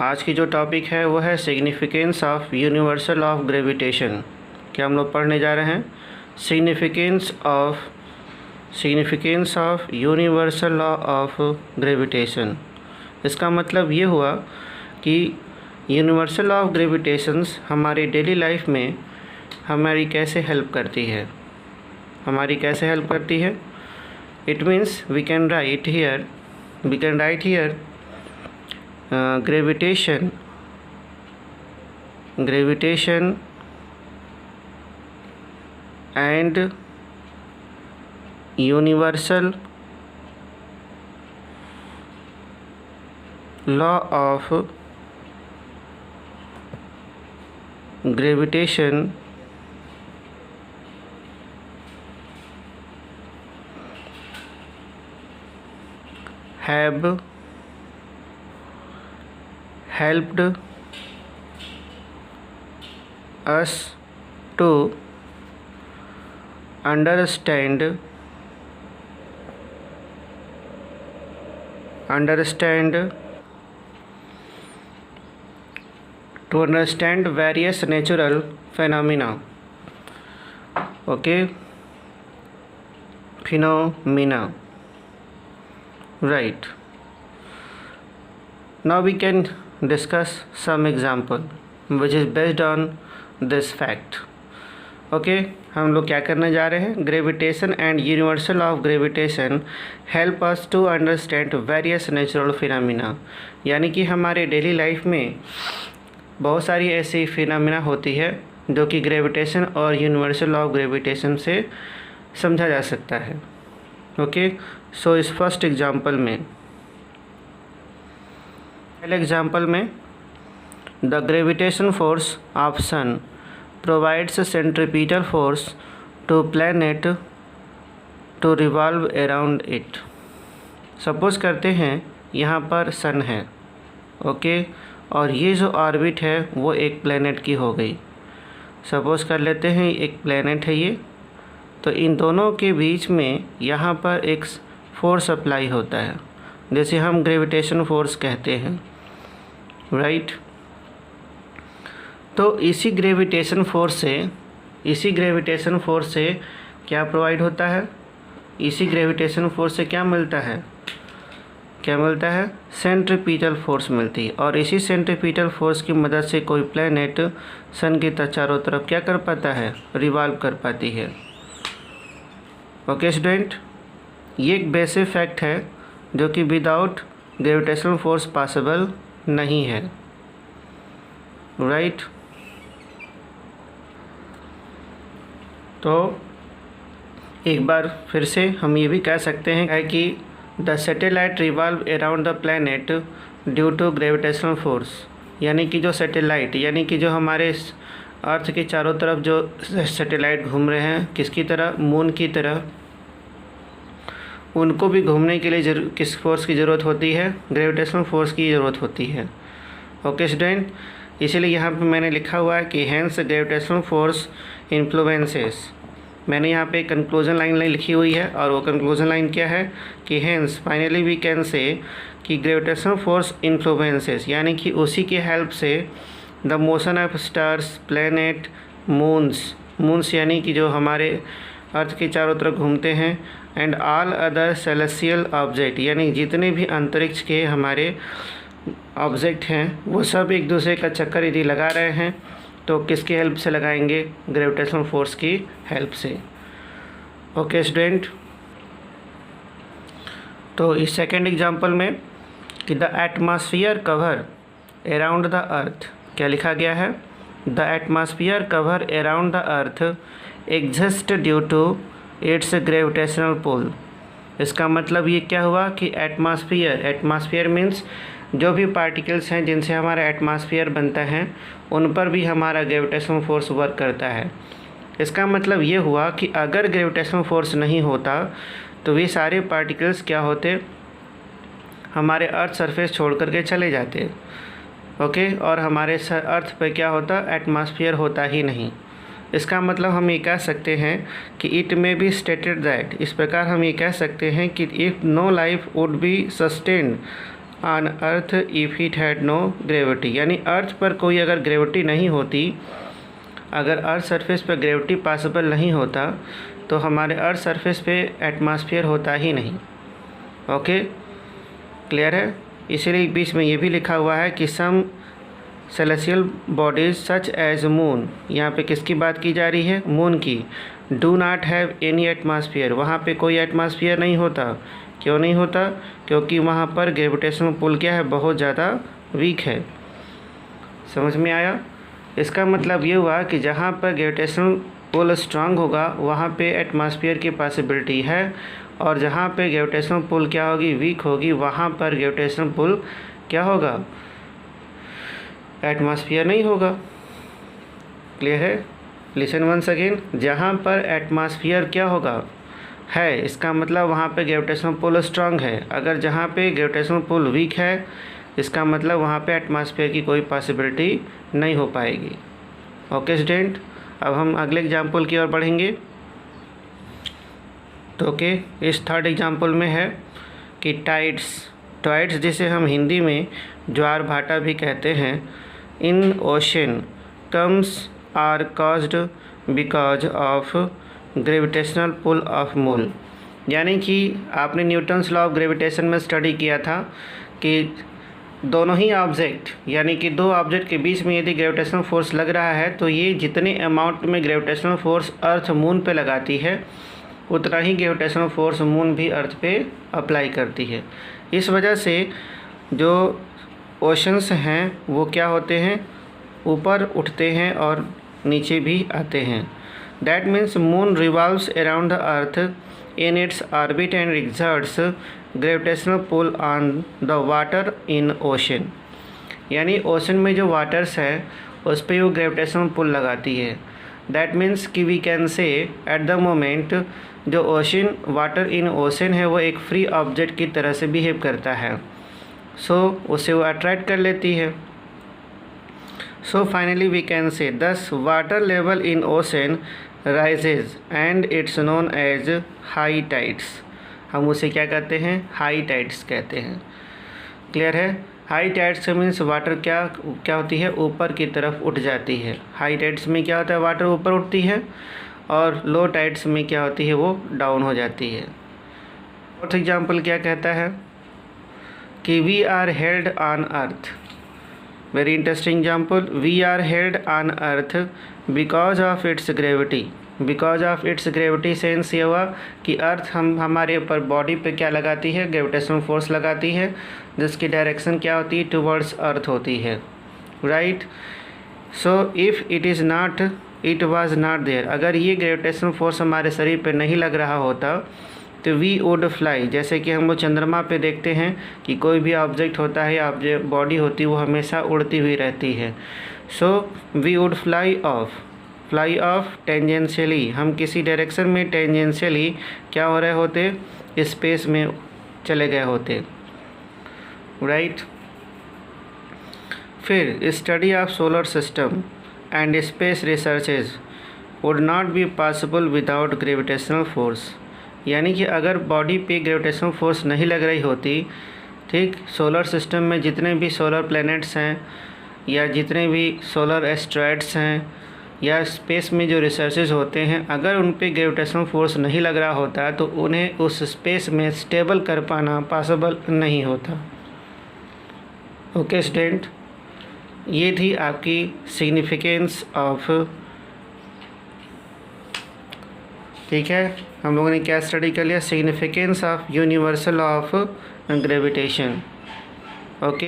आज की जो टॉपिक है वो है significance of universal of gravitation. क्या हम लोग पढ़ने जा रहे हैं? Significance of universal law of gravitation. इसका मतलब ये हुआ कि यूनिवर्सल लॉ ऑफ ग्रेविटेशंस हमारी डेली लाइफ में हमारी कैसे हेल्प करती है। It means we can write here gravitation and universal law of gravitation have helped us to understand various natural phenomena. Right. Now we can discuss some example which is based on this fact. हम लोग क्या करने जा रहे हैं? Gravitation and universal of gravitation help us to understand various natural phenomena. यानी कि हमारे डेली लाइफ में बहुत सारी ऐसी फिनोमिना होती है जो कि ग्रेविटेशन और यूनिवर्सल ऑफ ग्रेविटेशन से समझा जा सकता है। सो इस फर्स्ट एग्जांपल में पहले एग्जांपल में the gravitation force of sun provides centripetal force to planet to revolve around it. Suppose करते हैं यहाँ पर सन है, और ये जो ऑर्बिट है वो एक प्लैनेट की हो गई। सपोज़ कर लेते हैं एक प्लैनेट है ये, तो इन दोनों के बीच में यहाँ पर एक फोर्स अप्लाई होता है जैसे हम ग्रेविटेशन फोर्स कहते हैं, राइट। तो इसी ग्रेविटेशन फोर्स से क्या प्रोवाइड होता है? इसी ग्रेविटेशन फोर्स से क्या मिलता है? सेंट्रीपिटल फोर्स मिलती है। और इसी सेंट्रीपिटल फोर्स की मदद से कोई प्लैनेट सन की चारों तरफ क्या कर पाता है? रिवॉल्व कर पाती है। स्टूडेंट, ये एक बेसिक फैक्ट है जो कि विदाउट ग्रेविटेशनल फोर्स पॉसिबल नहीं है, राइट। तो एक बार फिर से हम ये भी कह सकते हैं कि the satellite revolve around the planet due to gravitational force. यानी कि जो सैटेलाइट जो हमारे अर्थ के चारों तरफ जो सैटेलाइट घूम रहे हैं, किसकी तरह? मून की तरह। उनको भी घूमने के लिए किस फोर्स की ज़रूरत होती है? ग्रेविटेशनल फोर्स की ज़रूरत होती है। स्टूडेंट, इसीलिए यहाँ पे मैंने लिखा हुआ है कि हैंस ग्रेविटेशनल फोर्स इन्फ्लुएंसेस। मैंने यहाँ पे कंक्लूजन लाइन लिखी हुई है, और वो कंक्लूजन लाइन क्या है कि हैंस फाइनली वी कैन से कि ग्रेविटेशनल फोर्स इन्फ्लुएंसेस, यानी कि उसी के हेल्प से the motion of stars, planet, moons यानी कि जो हमारे अर्थ के चारों तरफ घूमते हैं, and all other celestial object, यानी जितने भी अंतरिक्ष के हमारे ऑब्जेक्ट हैं वो सब एक दूसरे का चक्कर यदि लगा रहे हैं तो किसकी हेल्प से लगाएंगे? ग्रेविटेशनल फोर्स की हेल्प से। स्टूडेंट, तो इस सेकेंड एग्जांपल में कि the atmosphere cover around the earth, क्या लिखा गया है? The atmosphere cover around the earth exist due to its gravitational pull. इसका मतलब ये क्या हुआ कि एटमॉस्फेयर मीन्स जो भी पार्टिकल्स हैं जिनसे हमारा एटमॉस्फेयर बनता है उन पर भी हमारा ग्रेविटेशनल फोर्स वर्क करता है। इसका मतलब ये हुआ कि अगर ग्रेविटेशनल फोर्स नहीं होता तो ये सारे पार्टिकल्स क्या होते? हमारे अर्थ सरफेस छोड़ करके चले जाते। और हमारे अर्थ पे क्या होता? एटमॉस्फेयर होता ही नहीं। इसका मतलब हम ये कह सकते हैं कि इट में बी स्टेटेड दैट, इस प्रकार हम ये कह सकते हैं कि if no life would be sustained on earth if it had no gravity, यानी अर्थ पर कोई अगर ग्रेविटी नहीं होती, अगर अर्थ सरफेस पर ग्रेविटी पॉसिबल नहीं होता तो हमारे अर्थ सरफेस पे एटमॉस्फेयर होता ही नहीं। ओके, क्लियर है। इसीलिए बीच में ये भी लिखा हुआ है कि some celestial bodies such as moon, यहाँ पे किसकी बात की जा रही है? मून की। Do not have any atmosphere, वहाँ पे कोई एटमॉस्फेयर नहीं होता। क्यों नहीं होता? क्योंकि वहाँ पर ग्रेविटेशनल पुल क्या है? बहुत ज़्यादा वीक है। समझ में आया? इसका मतलब ये हुआ कि जहाँ पर ग्रेविटेशनल पुल स्ट्रांग होगा वहाँ पे एटमॉस्फेयर की पॉसिबिलिटी है, और जहाँ पे ग्रेविटेशनल पुल क्या होगी? वीक होगी, वहाँ पर ग्रेविटेशनल पुल क्या होगा? एटमॉस्फेयर नहीं होगा। क्लियर है? लिसन वंस अगेन, जहाँ पर एटमॉस्फेयर क्या होगा? है, इसका मतलब वहाँ पे ग्रेविटेशनल पुल स्ट्रांग है। अगर जहाँ पे ग्रेविटेशनल पुल वीक है, इसका मतलब वहाँ पे एटमॉस्फेयर की कोई पॉसिबिलिटी नहीं हो पाएगी। ओके स्टूडेंट, अब हम अगले एग्जाम्पल की ओर बढ़ेंगे। तो ओके, इस थर्ड एग्जाम्पल में है कि टाइड्स जिसे हम हिंदी में ज्वार भाटा भी कहते हैं, in ocean comes are caused because of gravitational pull of moon. यानी कि आपने न्यूटन्स लॉ ऑफ ग्रेविटेशन में स्टडी किया था कि दोनों ही ऑब्जेक्ट, यानी कि दो ऑब्जेक्ट के बीच में यदि ग्रेविटेशनल फोर्स लग रहा है तो ये जितने अमाउंट में ग्रेविटेशनल फोर्स अर्थ मून पे लगाती है उतना ही ग्रेविटेशनल फोर्स मून भी अर्थ पे अप्लाई करती है। इस वजह से जो ओशंस हैं वो क्या होते हैं? ऊपर उठते हैं और नीचे भी आते हैं। That means moon revolves around the earth in its orbit and exerts gravitational pull on the water in ocean। यानी ओशन में जो वाटर्स है उस पर वो ग्रेविटेशनल पुल लगाती है। दैट मीन्स कि we can say at the moment जो ओशन वाटर इन ओशन है वो एक फ्री ऑब्जेक्ट की तरह से बिहेव करता है, सो उसे वो अट्रैक्ट कर लेती है। सो फाइनली वी कैन से दस water level in ocean rises and it's known as high tides। हम उसे क्या कहते हैं? हाई टाइड्स कहते हैं। क्लियर है? हाई टाइड्स मीन्स वाटर क्या होती है? ऊपर की तरफ उठ जाती है। हाई टाइड्स में क्या होता है? वाटर ऊपर उठती है, और लो टाइड्स में क्या होती है? वो डाउन हो जाती है। फोर्थ एग्जाम्पल क्या कहता है कि we are held on earth. Very interesting example. We are held on earth because of its gravity. Because of its gravity sense ये हुआ कि अर्थ हमारे ऊपर बॉडी पे क्या लगाती है? ग्रेविटेशनल फोर्स लगाती है, जिसकी डायरेक्शन क्या होती है? टुवर्ड्स अर्थ होती है। Right. So if it was not there, अगर ये ग्रेविटेशनल फोर्स हमारे शरीर पे नहीं लग रहा होता तो वी वुड फ्लाई। जैसे कि हम वो चंद्रमा पे देखते हैं कि कोई भी ऑब्जेक्ट होता है या बॉडी होती है वो हमेशा उड़ती हुई रहती है। So we would fly off tangentially, हम किसी डायरेक्शन में टेंजेंशियली क्या हो रहे होते? स्पेस में चले गए होते। राइट। फिर study of solar system and space researches would not be possible without gravitational force. यानी कि अगर बॉडी पे ग्रेविटेशनल फोर्स नहीं लग रही होती, ठीक, सोलर सिस्टम में जितने भी सोलर प्लैनेट्स हैं या जितने भी सोलर एस्ट्रॉयड्स हैं या स्पेस में जो रिसर्चेज होते हैं, अगर उन पे ग्रेविटेशनल फोर्स नहीं लग रहा होता तो उन्हें उस स्पेस में स्टेबल कर पाना पॉसिबल नहीं होता। ओके स्टूडेंट, ये थी आपकी सिग्निफिकेंस ऑफ, ठीक है, हम लोगों ने क्या स्टडी कर लिया? Significance of universal of gravitation. Okay.